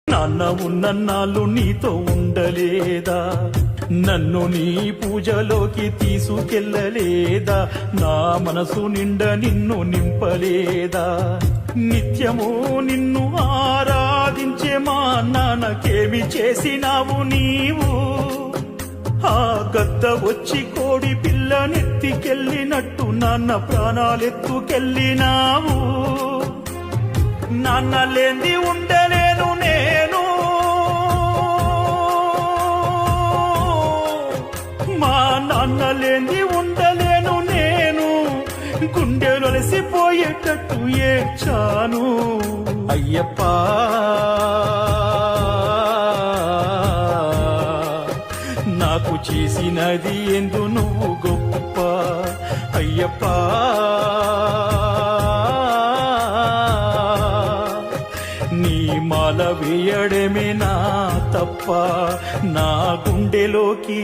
నాన్న ఉన్నన్నాళ్ళు నీతో ఉండలేదా, నన్ను నీ పూజలోకి తీసుకెళ్ళలేదా, నా మనసు నిండా నిన్ను నింపలేదా, నిత్యము నిన్ను ఆరాధించే మా నాన్నకేమి చేసినావు నీవు, ఆ గద్ద వచ్చి కోడి పిల్లనెత్తికెళ్ళినట్టు నాన్న ప్రాణాలెత్తుకెళ్ళినావు, నాన్న లేంది ఉండలేను నేను, మా నాన్న లేంది ఉండలేను నేను, గుండెలొలసిపోయేటట్టు ఏడ్చాను అయ్యప్పా, నాకు చేసినది ఎందు నువ్వు గొప్ప అయ్యప్పా, నీ మాల వేయడమే నా తప్ప, నా గుండెలోకి